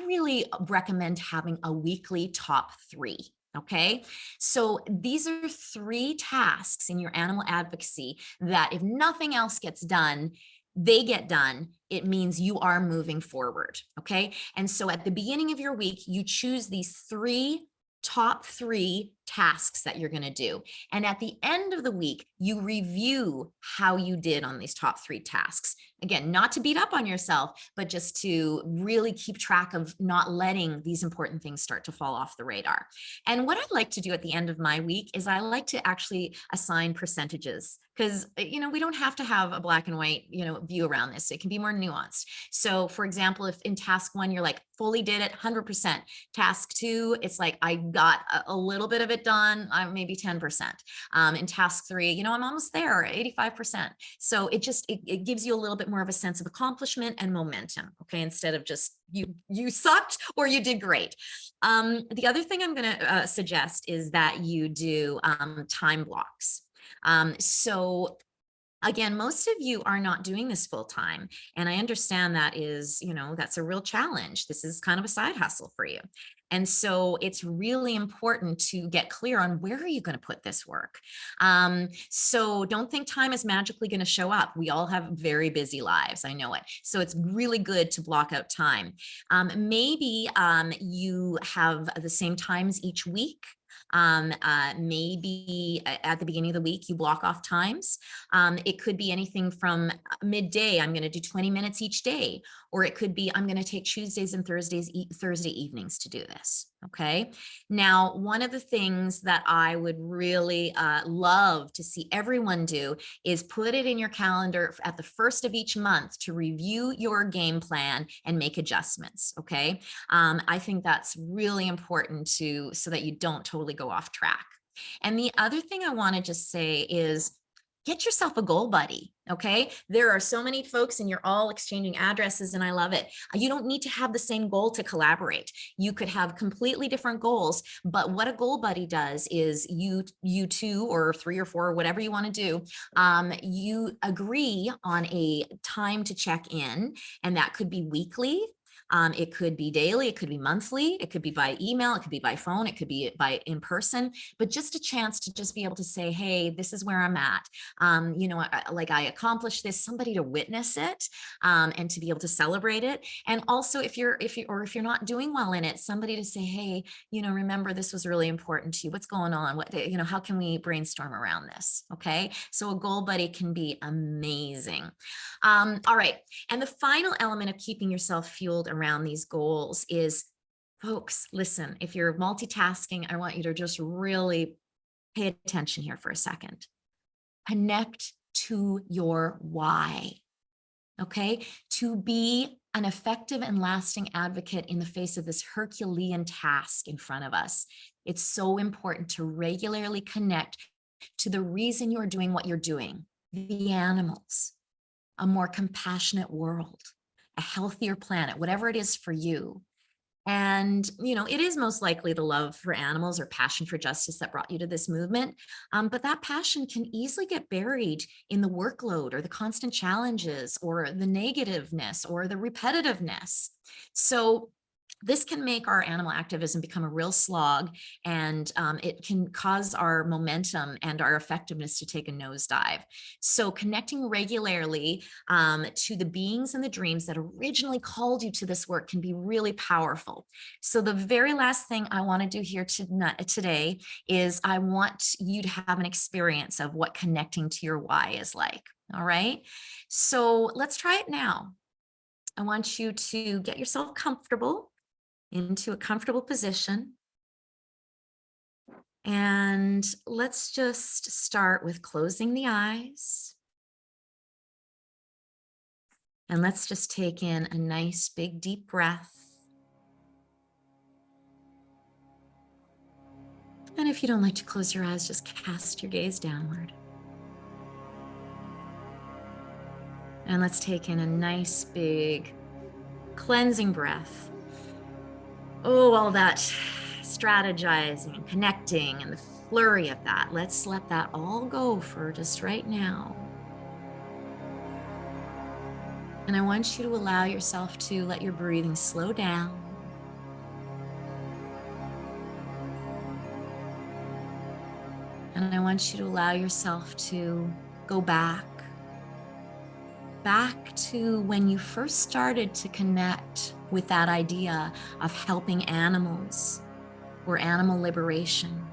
Speaker 1: really recommend having a weekly top 3. Okay, so these are 3 tasks in your animal advocacy that if nothing else gets done, they get done. It means you are moving forward. Okay, and so at the beginning of your week, you choose these top 3 tasks that you're going to do. And at the end of the week, you review how you did on these top 3 tasks. Again, not to beat up on yourself, but just to really keep track of not letting these important things start to fall off the radar. And what I like to do at the end of my week is I like to actually assign percentages, because we don't have to have a black and white view around this. It can be more nuanced. So for example, if in task 1 you're like fully did it 100%, task 2 it's like I got a little bit of it done, maybe 10%. In task 3 I'm almost there, 85%. So it gives you a little bit more of a sense of accomplishment and momentum, okay, instead of just you sucked or you did great. The other thing I'm going to suggest is that you do time blocks. So again, most of you are not doing this full time. And I understand that is, that's a real challenge. This is kind of a side hustle for you. And so it's really important to get clear on where are you going to put this work. So don't think time is magically going to show up. We all have very busy lives. I know it. So it's really good to block out time. Maybe you have the same times each week. Maybe at the beginning of the week, you block off times. It could be anything from midday, I'm going to do 20 minutes each day, or it could be, I'm going to take Tuesdays and Thursday evenings to do this. Okay. Now, one of the things that I would really love to see everyone do is put it in your calendar at the first of each month to review your game plan and make adjustments. Okay. I think that's really important so that you don't totally go off track. And the other thing I want to just say is get yourself a goal buddy. Okay. There are so many folks and you're all exchanging addresses and I love it. You don't need to have the same goal to collaborate. You could have completely different goals, but what a goal buddy does is you 2 or 3 or 4, whatever you want to do, you agree on a time to check in, and that could be weekly. It could be daily, it could be monthly, it could be by email, it could be by phone, it could be by in person, but just a chance to just be able to say, hey, this is where I'm at. I accomplished this, somebody to witness it, and to be able to celebrate it. And also if you're not doing well in it, somebody to say, hey, remember this was really important to you. What's going on? How can we brainstorm around this? Okay. So a goal buddy can be amazing. All right. And the final element of keeping yourself fueled around these goals is, folks, listen, if you're multitasking, I want you to just really pay attention here for a second. Connect to your why. Okay. To be an effective and lasting advocate in the face of this Herculean task in front of us, it's so important to regularly connect to the reason you're doing what you're doing. The animals, a more compassionate world, a healthier planet, whatever it is for you. And, it is most likely the love for animals or passion for justice that brought you to this movement. But that passion can easily get buried in the workload or the constant challenges or the negativeness or the repetitiveness. So this can make our animal activism become a real slog, and it can cause our momentum and our effectiveness to take a nosedive. So connecting regularly to the beings and the dreams that originally called you to this work can be really powerful. So the very last thing I want to do here today is I want you to have an experience of what connecting to your why is like. All right. So let's try it now. I want you to get yourself comfortable into a comfortable position. And let's just start with closing the eyes. And let's just take in a nice big deep breath. And if you don't like to close your eyes, just cast your gaze downward. And let's take in a nice big cleansing breath. Oh, all that strategizing and connecting and the flurry of that. Let's let that all go for just right now. And I want you to allow yourself to let your breathing slow down. And I want you to allow yourself to go back to when you first started to connect with that idea of helping animals or animal liberation.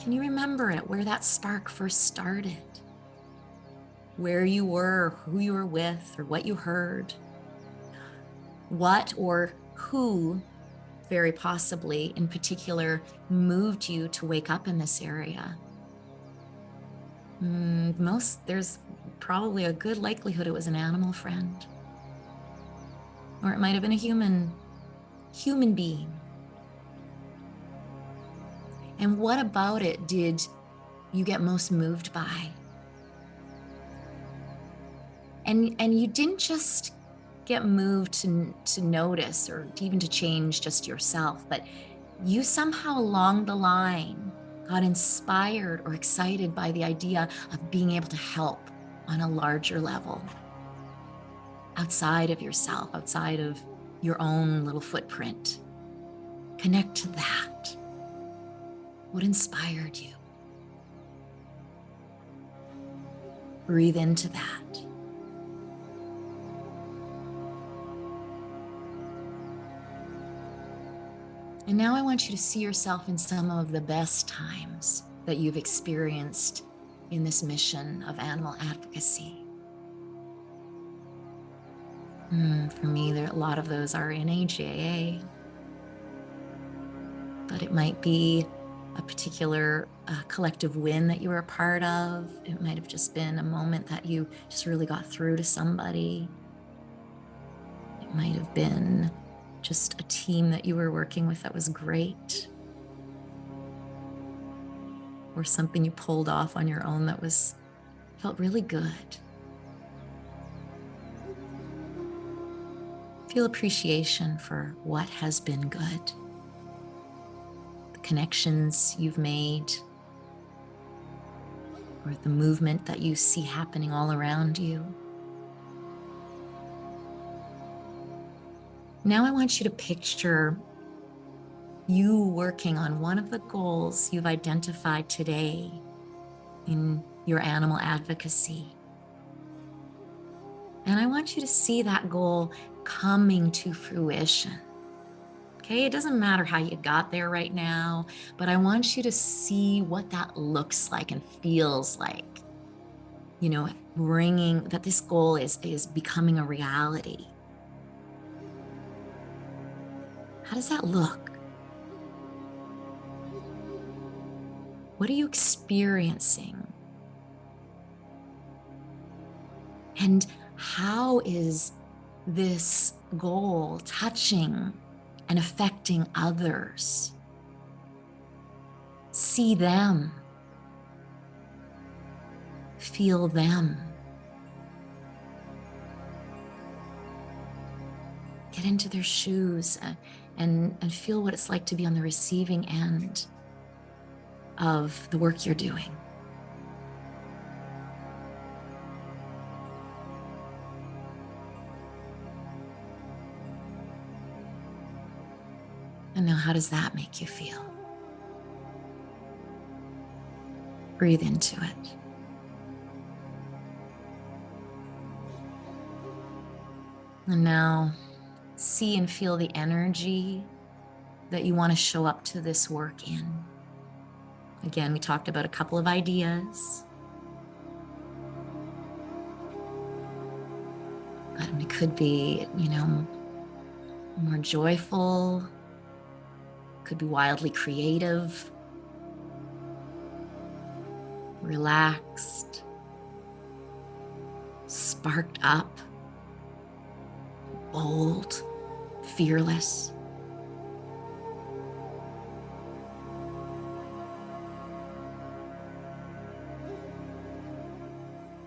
Speaker 1: Can you remember it, where that spark first started? Where you were, who you were with, or what you heard? What or who, very possibly in particular, moved you to wake up in this area? There's probably a good likelihood it was an animal friend, or it might have been a human being. And what about it did you get most moved by? And you didn't just get moved to notice or even to change just yourself, but you somehow along the line got inspired or excited by the idea of being able to help on a larger level, outside of yourself, outside of your own little footprint. Connect to that. What inspired you? Breathe into that. And now I want you to see yourself in some of the best times that you've experienced in this mission of animal advocacy. For me, a lot of those are in AGAA, but it might be a particular collective win that you were a part of. It might have just been a moment that you just really got through to somebody. It might have been just a team that you were working with that was great, or something you pulled off on your own that felt really good. Feel appreciation for what has been good, the connections you've made, or the movement that you see happening all around you. Now I want you to picture you working on one of the goals you've identified today in your animal advocacy. And I want you to see that goal coming to fruition. Okay, it doesn't matter how you got there right now, but I want you to see what that looks like and feels like. Bringing that this goal is becoming a reality. How does that look? What are you experiencing? And how is this goal touching and affecting others? See them. Feel them. Get into their shoes and feel what it's like to be on the receiving end of the work you're doing. And now, how does that make you feel? Breathe into it. And now, see and feel the energy that you want to show up to this work in. Again, we talked about a couple of ideas. It could be, more joyful, could be wildly creative, relaxed, sparked up, bold, fearless.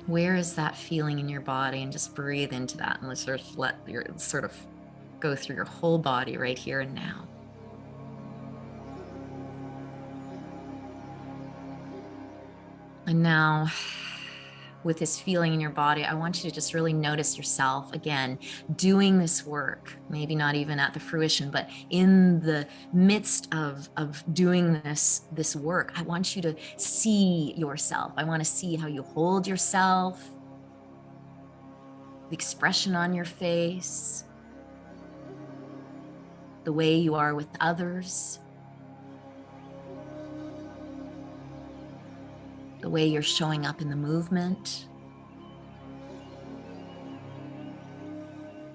Speaker 1: Where is that feeling in your body? And just breathe into that and let's let your sort of go through your whole body right here and now. And now, with this feeling in your body, I want you to just really notice yourself again doing this work, maybe not even at the fruition, but in the midst of doing this work. I want you to see yourself. I want to see how you hold yourself, the expression on your face, the way you are with others. way you're showing up in the movement,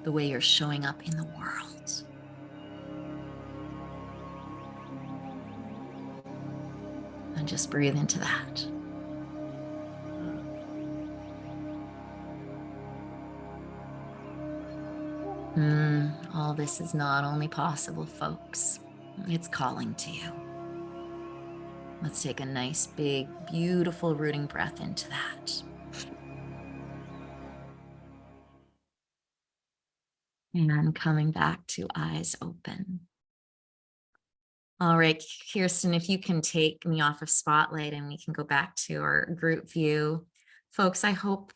Speaker 1: the way you're showing up in the world. And just breathe into that. All this is not only possible, folks. It's calling to you. Let's take a nice, big, beautiful rooting breath into that. And coming back to eyes open. All right, Kirsten, if you can take me off of spotlight and we can go back to our group view. Folks, I hope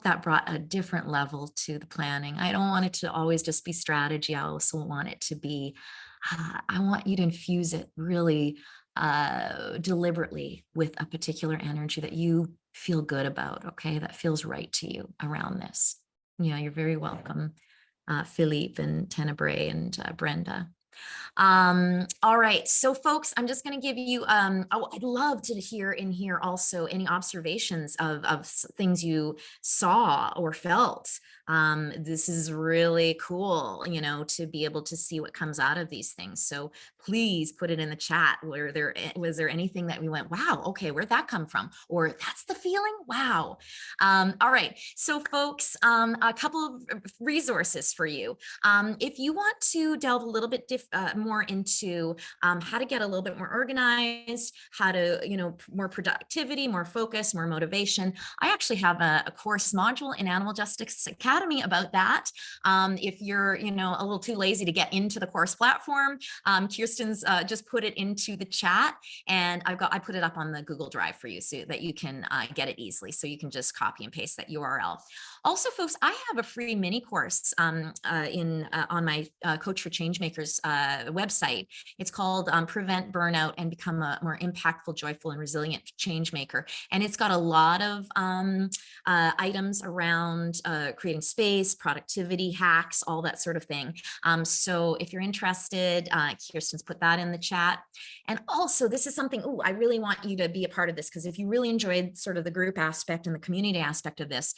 Speaker 1: that brought a different level to the planning. I don't want it to always just be strategy. I also want it to be, I want you to infuse it really deliberately with a particular energy that you feel good about, okay? That feels right to you around this. Yeah, you're very welcome, Philippe and Tenebrae and Brenda. All right, so folks, I'm just going to give you, I'd love to hear in here also any observations of things you saw or felt. This is really cool, you know, to be able to see what comes out of these things. So please put it in the chat. Was there anything that we went, wow, okay, where'd that come from? Or that's the feeling? Wow. All right, so folks, a couple of resources for you. If you want to delve a little bit more into how to get a little bit more organized, how to, you know, more productivity, more focus, more motivation, I actually have a course module in Animal Justice Academy about that. If you're, you know, a little too lazy to get into the course platform, Kirsten's just put it into the chat, and I put it up on the Google Drive for you so that you can get it easily. So you can just copy and paste that URL. Also, folks, I have a free mini course on my Coach for Changemakers website. It's called Prevent Burnout and Become a More Impactful, Joyful, and Resilient Changemaker. And it's got a lot of items around creating space, productivity, hacks, all that sort of thing. So if you're interested, Kirsten's put that in the chat. And also, this is something, I really want you to be a part of this, because if you really enjoyed sort of the group aspect and the community aspect of this,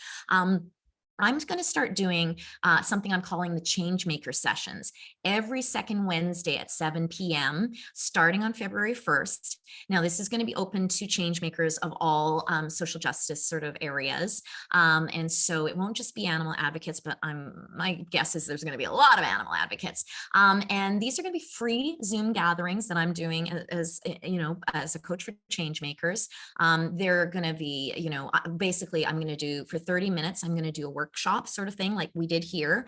Speaker 1: I'm going to start doing something I'm calling the Changemaker sessions every second Wednesday at 7 p.m. starting on February 1st. Now, this is going to be open to changemakers of all social justice sort of areas. And so it won't just be animal advocates, but my guess is there's going to be a lot of animal advocates. And these are going to be free Zoom gatherings that I'm doing as, you know, as a coach for changemakers. They're going to be, you know, basically I'm going to do for 30 minutes, I'm going to do a workshop sort of thing like we did here,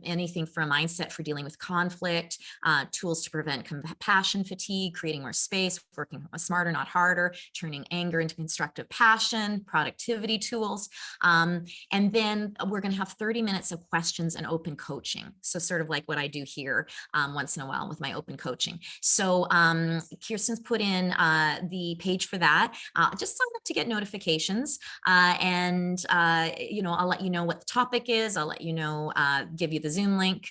Speaker 1: anything from mindset for dealing with conflict, tools to prevent compassion fatigue, creating more space, working smarter, not harder, turning anger into constructive passion, productivity tools. And then we're going to have 30 minutes of questions and open coaching. So sort of like what I do here once in a while with my open coaching. So Kirsten's put in the page for that. Just sign up to get notifications, and you know, I'll let you know what the topic is. I'll let you know, give you the Zoom link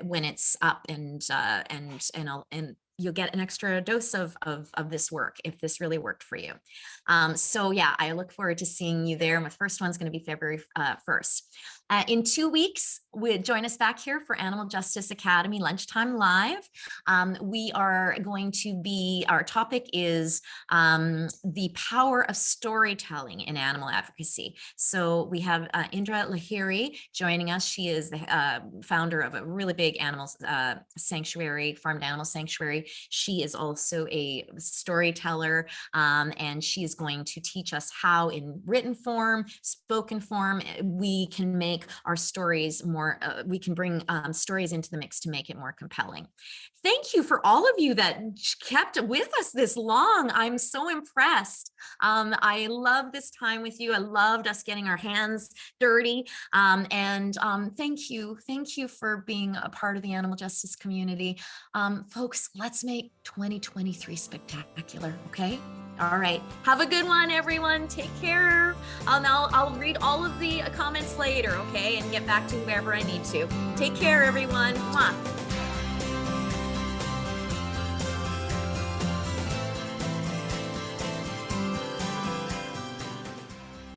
Speaker 1: when it's up, and you'll get an extra dose of this work if this really worked for you. So yeah, I look forward to seeing you there. My first one's going to be February 1st. In 2 weeks, join us back here for Animal Justice Academy Lunchtime Live. We are going to be, our topic is the power of storytelling in animal advocacy. So we have Indra Lahiri joining us. She is the founder of a really big animal sanctuary, farmed animal sanctuary. She is also a storyteller, and she is going to teach us how in written form, spoken form, we can make our stories more, we can bring stories into the mix to make it more compelling. Thank you for all of you that kept with us this long. I'm so impressed. I love this time with you. I loved us getting our hands dirty. And thank you for being a part of the animal justice community. Folks, let's make 2023 spectacular, okay? All right, have a good one, everyone. Take care. I'll read all of the comments later, okay, and get back to whoever I need to. Take care, everyone. Mwah.